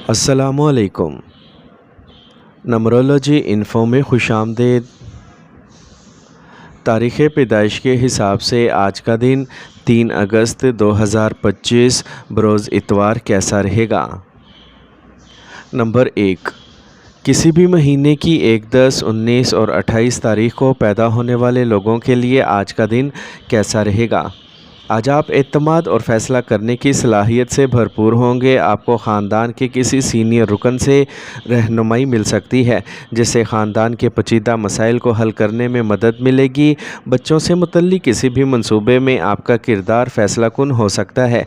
السلام علیکم۔ نمرولوجی انفو میں خوش آمدید۔ تاریخ پیدائش کے حساب سے آج کا دن 3 اگست 2025 بروز اتوار کیسا رہے گا؟ نمبر 1، کسی بھی مہینے کی 1، 10، 19 اور 28 تاریخ کو پیدا ہونے والے لوگوں کے لیے آج کا دن کیسا رہے گا؟ آج آپ اعتماد اور فیصلہ کرنے کی صلاحیت سے بھرپور ہوں گے۔ آپ کو خاندان کے کسی سینئر رکن سے رہنمائی مل سکتی ہے، جس سے خاندان کے پیچیدہ مسائل کو حل کرنے میں مدد ملے گی۔ بچوں سے متعلق کسی بھی منصوبے میں آپ کا کردار فیصلہ کن ہو سکتا ہے۔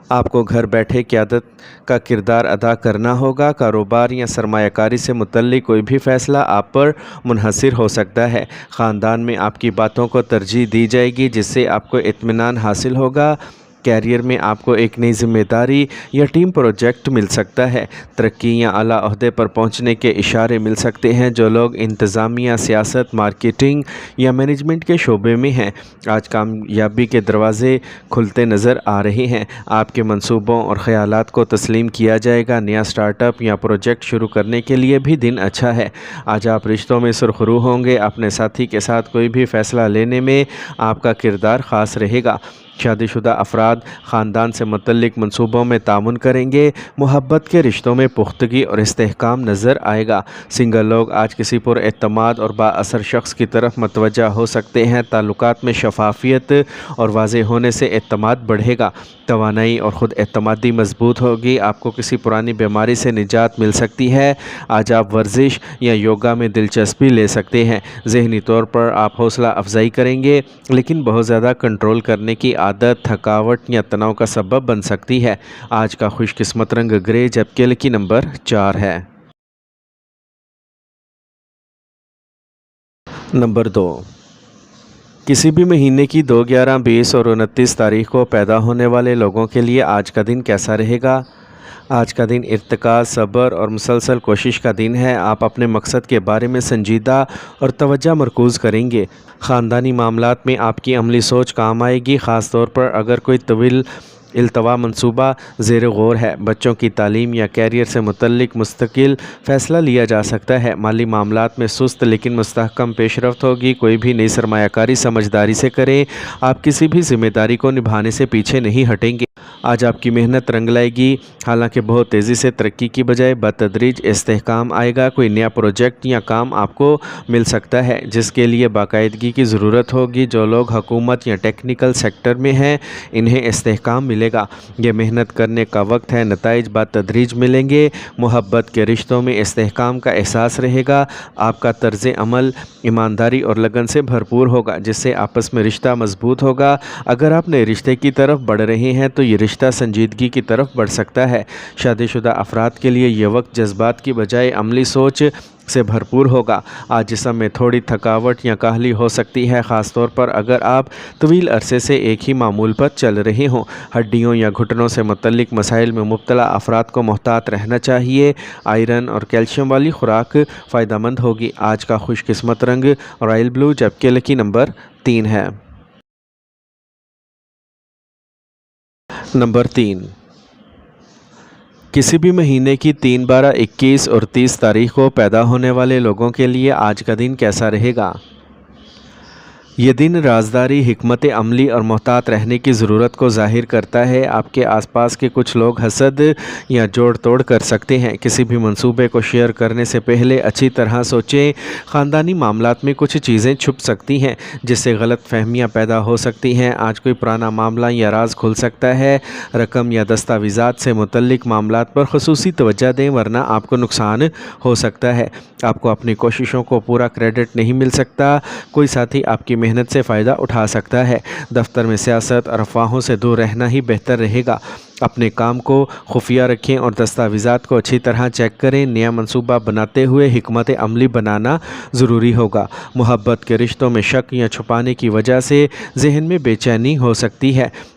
آپ کو گھر بیٹھے قیادت کا کردار ادا کرنا ہوگا۔ کاروبار یا سرمایہ کاری سے متعلق کوئی بھی فیصلہ آپ پر منحصر ہو سکتا ہے۔ خاندان میں آپ کی باتوں کو ترجیح دی جائے گی، جس سے آپ کو اطمینان حاصل ہوگا۔ کیریئر میں آپ کو ایک نئی ذمہ داری یا ٹیم پروجیکٹ مل سکتا ہے۔ ترقی یا اعلیٰ عہدے پر پہنچنے کے اشارے مل سکتے ہیں۔ جو لوگ انتظامیہ، سیاست، مارکیٹنگ یا مینجمنٹ کے شعبے میں ہیں، آج کامیابی کے دروازے کھلتے نظر آ رہے ہیں۔ آپ کے منصوبوں اور خیالات کو تسلیم کیا جائے گا۔ نیا سٹارٹ اپ یا پروجیکٹ شروع کرنے کے لیے بھی دن اچھا ہے۔ آج آپ رشتوں میں سرخرو ہوں گے۔ اپنے ساتھی کے ساتھ کوئی بھی فیصلہ لینے میں آپ کا کردار خاص رہے گا۔ شادی شدہ افراد خاندان سے متعلق منصوبوں میں تعاون کریں گے۔ محبت کے رشتوں میں پختگی اور استحکام نظر آئے گا۔ سنگل لوگ آج کسی پر اعتماد اور با اثر شخص کی طرف متوجہ ہو سکتے ہیں۔ تعلقات میں شفافیت اور واضح ہونے سے اعتماد بڑھے گا۔ توانائی اور خود اعتمادی مضبوط ہوگی۔ آپ کو کسی پرانی بیماری سے نجات مل سکتی ہے۔ آج آپ ورزش یا یوگا میں دلچسپی لے سکتے ہیں۔ ذہنی طور پر آپ حوصلہ افزائی کریں گے، لیکن بہت زیادہ کنٹرول کرنے کی عادت تھکاوٹ یا تناؤ کا سبب بن سکتی ہے۔ آج کا خوش قسمت رنگ گرے، جبکہ لکی نمبر 4 ہے۔ نمبر 2، کسی بھی مہینے کی 2، 11، 20 اور 29 تاریخ کو پیدا ہونے والے لوگوں کے لیے آج کا دن کیسا رہے گا؟ آج کا دن ارتقاء، صبر اور مسلسل کوشش کا دن ہے۔ آپ اپنے مقصد کے بارے میں سنجیدہ اور توجہ مرکوز کریں گے۔ خاندانی معاملات میں آپ کی عملی سوچ کام آئے گی، خاص طور پر اگر کوئی طویل التوا منصوبہ زیر غور ہے۔ بچوں کی تعلیم یا کیریئر سے متعلق مستقل فیصلہ لیا جا سکتا ہے۔ مالی معاملات میں سست لیکن مستحکم پیش رفت ہوگی۔ کوئی بھی نئی سرمایہ کاری سمجھداری سے کریں۔ آپ کسی بھی ذمہ داری کو نبھانے سے پیچھے نہیں ہٹیں گے۔ آج آپ کی محنت رنگ لائے گی، حالانکہ بہت تیزی سے ترقی کی بجائے بتدریج استحکام آئے گا۔ کوئی نیا پروجیکٹ یا کام آپ کو مل سکتا ہے، جس کے لیے باقاعدگی کی ضرورت ہوگی۔ جو لوگ حکومت یا ٹیکنیکل سیکٹر میں ہیں، انہیں استحکام ملے گا۔ یہ محنت کرنے کا وقت ہے، نتائج بتدریج ملیں گے۔ محبت کے رشتوں میں استحکام کا احساس رہے گا۔ آپ کا طرز عمل ایمانداری اور لگن سے بھرپور ہوگا، جس سے آپس میں رشتہ مضبوط ہوگا۔ اگر آپ نئے رشتے کی طرف بڑھ رہے ہیں تو یہ رشتہ سنجیدگی کی طرف بڑھ سکتا ہے۔ شادی شدہ افراد کے لیے یہ وقت جذبات کی بجائے عملی سوچ سے بھرپور ہوگا۔ آج جسم میں تھوڑی تھکاوٹ یا کاہلی ہو سکتی ہے، خاص طور پر اگر آپ طویل عرصے سے ایک ہی معمول پر چل رہے ہوں۔ ہڈیوں یا گھٹنوں سے متعلق مسائل میں مبتلا افراد کو محتاط رہنا چاہیے۔ آئرن اور کیلشیم والی خوراک فائدہ مند ہوگی۔ آج کا خوش قسمت رنگ رائل بلو، جبکہ لکی نمبر 3 ہے۔ نمبر 3، کسی بھی مہینے کی 3، 12، 21 اور 30 تاریخ کو پیدا ہونے والے لوگوں کے لیے آج کا دن کیسا رہے گا؟ یہ دن رازداری، حکمت عملی اور محتاط رہنے کی ضرورت کو ظاہر کرتا ہے۔ آپ کے آس پاس کے کچھ لوگ حسد یا جوڑ توڑ کر سکتے ہیں۔ کسی بھی منصوبے کو شیئر کرنے سے پہلے اچھی طرح سوچیں۔ خاندانی معاملات میں کچھ چیزیں چھپ سکتی ہیں، جس سے غلط فہمیاں پیدا ہو سکتی ہیں۔ آج کوئی پرانا معاملہ یا راز کھل سکتا ہے۔ رقم یا دستاویزات سے متعلق معاملات پر خصوصی توجہ دیں، ورنہ آپ کو نقصان ہو سکتا ہے۔ آپ کو اپنی کوششوں کو پورا کریڈٹ نہیں مل سکتا۔ کوئی ساتھی آپ کی محنت سے فائدہ اٹھا سکتا ہے۔ دفتر میں سیاست اور افواہوں سے دور رہنا ہی بہتر رہے گا۔ اپنے کام کو خفیہ رکھیں اور دستاویزات کو اچھی طرح چیک کریں۔ نیا منصوبہ بناتے ہوئے حکمت عملی بنانا ضروری ہوگا۔ محبت کے رشتوں میں شک یا چھپانے کی وجہ سے ذہن میں بے چینی ہو سکتی ہے۔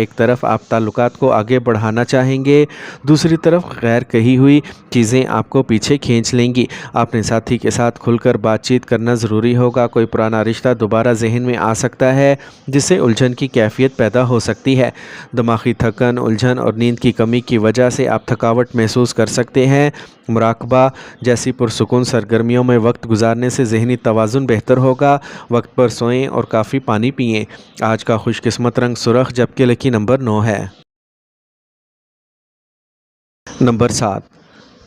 ایک طرف آپ تعلقات کو آگے بڑھانا چاہیں گے، دوسری طرف غیر کہی ہوئی چیزیں آپ کو پیچھے کھینچ لیں گی۔ اپنے ساتھی کے ساتھ کھل کر بات چیت کرنا ضروری ہوگا۔ کوئی پرانا رشتہ دوبارہ ذہن میں آ سکتا ہے جس سے الجھن کی کیفیت پیدا ہو سکتی ہے۔ دماغی تھکن، الجھن اور نیند کی کمی کی وجہ سے آپ تھکاوٹ محسوس کر سکتے ہیں۔ مراقبہ جیسی پرسکون سرگرمیوں میں وقت گزارنے سے ذہنی توازن بہتر ہوگا۔ وقت پر سوئیں اور کافی پانی پئیں۔ آج کا خوش قسمت رنگ سرخ جبکہ لکی نمبر 9 ہے۔ نمبر 7،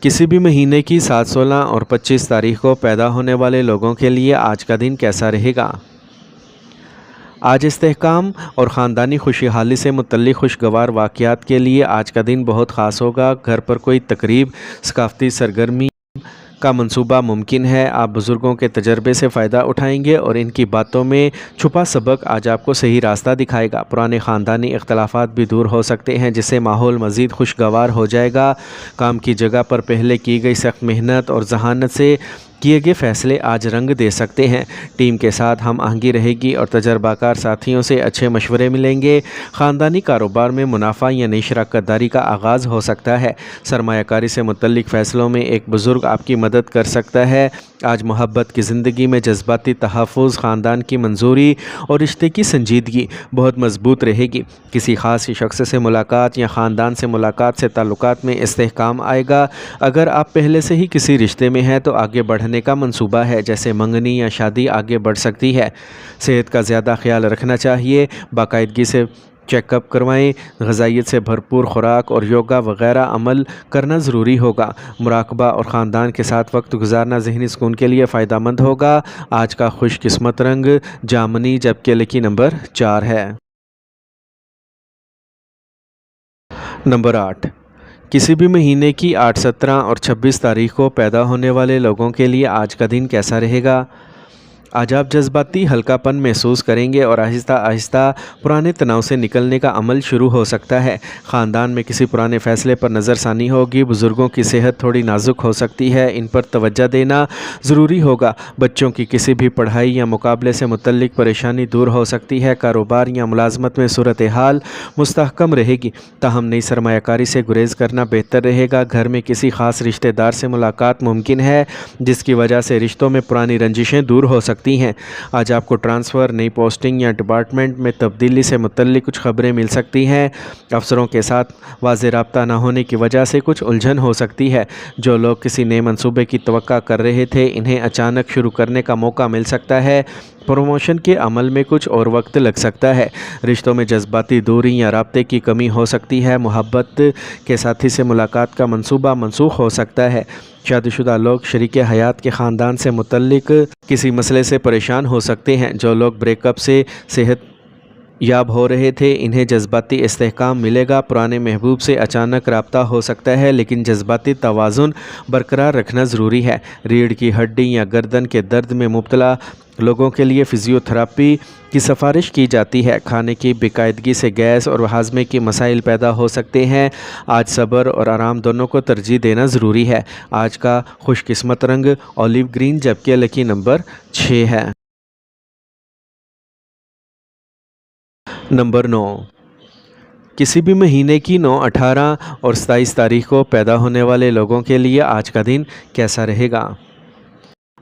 کسی بھی مہینے کی 7، 16 اور 25 تاریخ کو پیدا ہونے والے لوگوں کے لیے آج کا دن کیسا رہے گا؟ آج استحکام اور خاندانی خوشحالی سے متعلق خوشگوار واقعات کے لیے آج کا دن بہت خاص ہوگا۔ گھر پر کوئی تقریب، ثقافتی سرگرمی کا منصوبہ ممکن ہے۔ آپ بزرگوں کے تجربے سے فائدہ اٹھائیں گے اور ان کی باتوں میں چھپا سبق آج آپ کو صحیح راستہ دکھائے گا۔ پرانے خاندانی اختلافات بھی دور ہو سکتے ہیں جس سے ماحول مزید خوشگوار ہو جائے گا۔ کام کی جگہ پر پہلے کی گئی سخت محنت اور ذہانت سے کیے گئے فیصلے آج رنگ دے سکتے ہیں۔ ٹیم کے ساتھ ہم آہنگی رہے گی اور تجربہ کار ساتھیوں سے اچھے مشورے ملیں گے۔ خاندانی کاروبار میں منافع یا نئی شراکت داری کا آغاز ہو سکتا ہے۔ سرمایہ کاری سے متعلق فیصلوں میں ایک بزرگ آپ کی مدد کر سکتا ہے۔ آج محبت کی زندگی میں جذباتی تحفظ، خاندان کی منظوری اور رشتے کی سنجیدگی بہت مضبوط رہے گی۔ کسی خاص شخص سے ملاقات یا خاندان سے ملاقات سے تعلقات میں استحکام آئے گا۔ اگر آپ پہلے سے ہی کسی رشتے میں ہیں تو آگے بڑھنے کا منصوبہ ہے، جیسے منگنی یا شادی آگے بڑھ سکتی ہے۔ صحت کا زیادہ خیال رکھنا چاہیے، باقاعدگی سے چیک اپ کروائیں۔ غذائیت سے بھرپور خوراک اور یوگا وغیرہ عمل کرنا ضروری ہوگا۔ مراقبہ اور خاندان کے ساتھ وقت گزارنا ذہنی سکون کے لیے فائدہ مند ہوگا۔ آج کا خوش قسمت رنگ جامنی جبکہ لکی نمبر 4 ہے۔ نمبر 8، کسی بھی مہینے کی 8، 17 اور 26 تاریخ کو پیدا ہونے والے لوگوں کے لیے آج کا دن کیسا رہے گا؟ آج آپ جذباتی ہلکا پن محسوس کریں گے اور آہستہ آہستہ پرانے تناؤ سے نکلنے کا عمل شروع ہو سکتا ہے۔ خاندان میں کسی پرانے فیصلے پر نظر ثانی ہوگی۔ بزرگوں کی صحت تھوڑی نازک ہو سکتی ہے، ان پر توجہ دینا ضروری ہوگا۔ بچوں کی کسی بھی پڑھائی یا مقابلے سے متعلق پریشانی دور ہو سکتی ہے۔ کاروبار یا ملازمت میں صورتحال مستحکم رہے گی، تاہم نئی سرمایہ کاری سے گریز کرنا بہتر رہے گا۔ گھر میں کسی خاص رشتہ دار سے ملاقات ممکن ہے جس کی وجہ سے رشتوں میں پرانی رنجشیں دور ہو سکتی ہیں۔ آج آپ کو ٹرانسفر، نئی پوسٹنگ یا ڈپارٹمنٹ میں تبدیلی سے متعلق کچھ خبریں مل سکتی ہیں۔ افسروں کے ساتھ واضح رابطہ نہ ہونے کی وجہ سے کچھ الجھن ہو سکتی ہے۔ جو لوگ کسی نئے منصوبے کی توقع کر رہے تھے، انہیں اچانک شروع کرنے کا موقع مل سکتا ہے۔ پروموشن کے عمل میں کچھ اور وقت لگ سکتا ہے۔ رشتوں میں جذباتی دوری یا رابطے کی کمی ہو سکتی ہے۔ محبت کے ساتھی سے ملاقات کا منصوبہ منسوخ ہو سکتا ہے۔ شادی شدہ لوگ شریک حیات کے خاندان سے متعلق کسی مسئلے سے پریشان ہو سکتے ہیں۔ جو لوگ بریک اپ سے صحت یاب ہو رہے تھے، انہیں جذباتی استحکام ملے گا۔ پرانے محبوب سے اچانک رابطہ ہو سکتا ہے، لیکن جذباتی توازن برقرار رکھنا ضروری ہے۔ ریڑھ کی ہڈی یا گردن کے درد میں مبتلا لوگوں کے لیے فزیو تھراپی کی سفارش کی جاتی ہے۔ کھانے کی باقاعدگی سے گیس اور ہاضمے کے مسائل پیدا ہو سکتے ہیں۔ آج صبر اور آرام دونوں کو ترجیح دینا ضروری ہے۔ آج کا خوش قسمت رنگ اولیو گرین جبکہ لکی نمبر 6 ہے۔ نمبر 9، کسی بھی مہینے کی 9، 18 اور 27 تاریخ کو پیدا ہونے والے لوگوں کے لیے آج کا دن کیسا رہے گا؟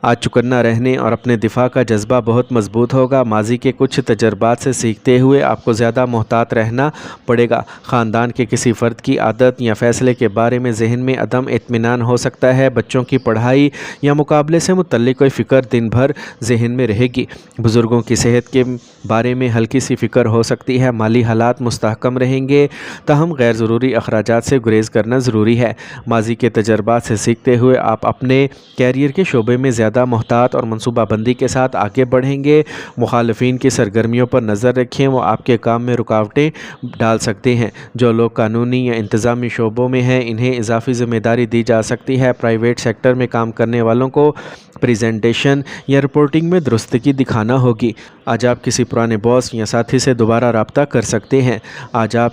آج چکنا رہنے اور اپنے دفاع کا جذبہ بہت مضبوط ہوگا۔ ماضی کے کچھ تجربات سے سیکھتے ہوئے آپ کو زیادہ محتاط رہنا پڑے گا۔ خاندان کے کسی فرد کی عادت یا فیصلے کے بارے میں ذہن میں عدم اطمینان ہو سکتا ہے۔ بچوں کی پڑھائی یا مقابلے سے متعلق کوئی فکر دن بھر ذہن میں رہے گی۔ بزرگوں کی صحت کے بارے میں ہلکی سی فکر ہو سکتی ہے۔ مالی حالات مستحکم رہیں گے، تاہم غیر ضروری اخراجات سے گریز کرنا ضروری ہے۔ ماضی کے تجربات سے سیکھتے ہوئے آپ اپنے کیریئر کے شعبے میں زیادہ محتاط اور منصوبہ بندی کے ساتھ آگے بڑھیں گے۔ مخالفین کی سرگرمیوں پر نظر رکھیں، وہ آپ کے کام میں رکاوٹیں ڈال سکتے ہیں۔ جو لوگ قانونی یا انتظامی شعبوں میں ہیں، انہیں اضافی ذمہ داری دی جا سکتی ہے۔ پرائیویٹ سیکٹر میں کام کرنے والوں کو پریزنٹیشن یا رپورٹنگ میں درستگی دکھانا ہوگی۔ آج آپ کسی پرانے باس یا ساتھی سے دوبارہ رابطہ کر سکتے ہیں۔ آج آپ